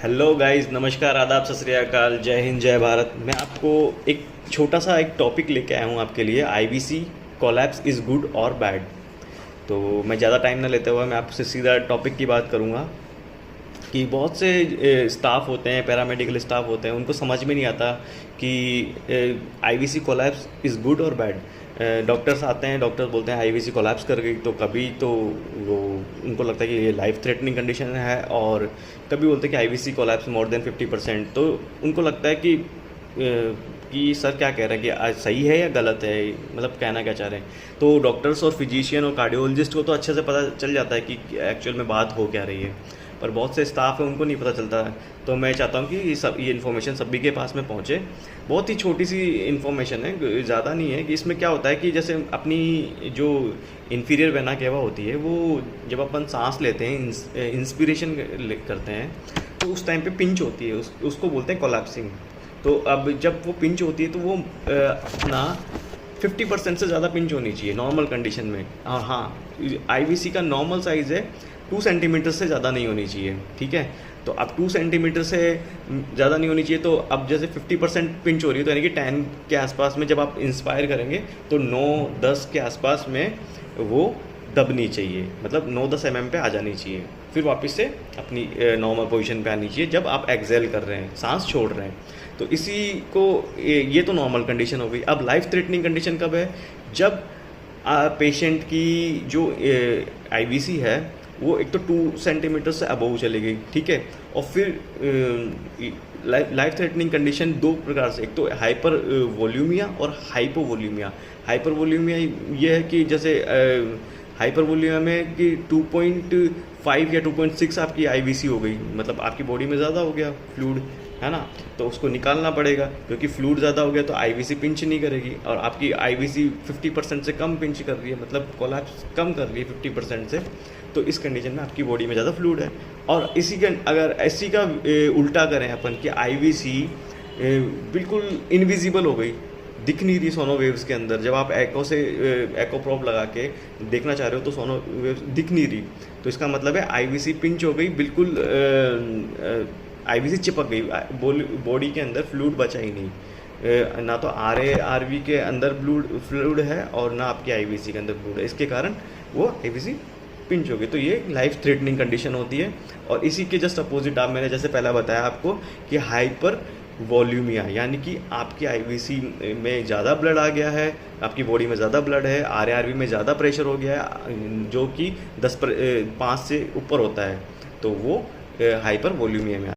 Hello guys, नमस्कार, आदाब, सत श्री अकाल, जय हिंद, जय भारत। मैं आपको एक छोटा सा एक टॉपिक लेके आया हूँ आपके लिए। आईवीसी कोलैप्स इज़ गुड और बैड। तो मैं ज़्यादा टाइम ना लेते हुए मैं आपसे सीधा टॉपिक की बात करूँगा कि बहुत से स्टाफ होते हैं, पैरामेडिकल स्टाफ होते हैं, उनको समझ में नहीं आता कि आईवीसी कोलैप्स इज़ गुड और बैड। डॉक्टर्स आते हैं, डॉक्टर्स बोलते हैं आईवीसी कोलैप्स कर गई, तो कभी तो वो उनको लगता है कि ये लाइफ थ्रेटनिंग कंडीशन है, और कभी बोलते हैं कि आईवीसी कोलैप्स मोर देन 50%। तो उनको लगता है कि सर क्या कह रहे हैं, कि आज सही है या गलत है, मतलब कहना क्या चाह रहे हैं। तो डॉक्टर्स और फिजिशियन और कार्डियोलॉजिस्ट को तो अच्छे से पता चल जाता है कि एक्चुअल में बात हो क्या रही है, पर बहुत से स्टाफ है उनको नहीं पता चलता है। तो मैं चाहता हूँ कि ये इन्फॉर्मेशन सभी के पास में पहुँचे। बहुत ही छोटी सी इन्फॉर्मेशन है, ज़्यादा नहीं है। कि इसमें क्या होता है कि जैसे अपनी जो इन्फीरियर वेना केवा होती है, वो जब अपन सांस लेते हैं, इंस्पिरेशन करते हैं, तो उस टाइम पे पिंच होती है, उसको बोलते हैं कोलैप्सिंग। तो अब जब वो पिंच होती है तो वो अपना 50% से ज़्यादा पिंच होनी चाहिए नॉर्मल कंडीशन में। और हाँ, आईवीसी का नॉर्मल साइज़ है 2 सेंटीमीटर से ज़्यादा नहीं होनी चाहिए, ठीक है। तो अब 2 सेंटीमीटर से ज़्यादा नहीं होनी चाहिए, तो अब जैसे 50% पिंच हो रही है, तो यानी कि 10 के आसपास में जब आप इंस्पायर करेंगे तो 9-10 के आसपास में वो दबनी चाहिए, मतलब 9-10 mm पे आ जानी चाहिए। फिर वापस से अपनी नॉर्मल पोजीशन पे आनी चाहिए जब आप एक्सेल कर रहे हैं, सांस छोड़ रहे हैं। तो इसी को ये तो नॉर्मल कंडीशन हो गई। अब लाइफ थ्रेटनिंग कंडीशन कब है? जब पेशेंट की जो आईवीसी है वो एक तो 2 सेंटीमीटर से अबव चली गई, ठीक है। और फिर लाइफ थ्रेटनिंग कंडीशन दो प्रकार से, एक तो हाइपर वॉल्यूमिया और हाइपोवॉल्यूमिया। हाइपर वॉल्यूमिया ये है कि जैसे हाइपर वॉल्यूमिया में कि 2.5 या 2.6 आपकी आईवीसी हो गई, मतलब आपकी बॉडी में ज़्यादा हो गया फ्लूइड, है ना। तो उसको निकालना पड़ेगा, क्योंकि फ्लूइड ज़्यादा हो गया तो आईवीसी पिंच नहीं करेगी, और आपकी आईवीसी 50% से कम पिंच कर रही है, मतलब कोलैप्स कम कर रही है 50% से। तो इस कंडीशन में आपकी बॉडी में ज़्यादा फ्लूइड है। और अगर इसी का उल्टा करें अपन कि आईवीसी बिल्कुल इनविजिबल हो गई, दिख नहीं रही सोनो वेव्स के अंदर, जब आप एको प्रोब लगा के देखना चाह रहे हो तो सोनो वेव्स दिख नहीं रही, तो इसका मतलब है आईवीसी पिंच हो गई, बिल्कुल आईवीसी चिपक गई, बॉडी के अंदर फ्लूइड बचा ही नहीं। ना तो आरवी के अंदर फ्लूइड है और ना आपकी आईवीसी के अंदर फ्लूइड है, इसके कारण वो आईवीसी पिंच हो गई। तो ये लाइफ थ्रेटनिंग कंडीशन होती है। और इसी के जस्ट अपोजिट आप, मैंने जैसे पहला बताया आपको कि हाइपर वॉल्यूमिया, यानी कि आपकी आईवीसी में ज़्यादा ब्लड आ गया है, आपकी बॉडी में ज़्यादा ब्लड है, आरआरवी में ज़्यादा प्रेशर हो गया है, जो कि 5 से ऊपर होता है, तो वो हाइपर वॉल्यूमिया में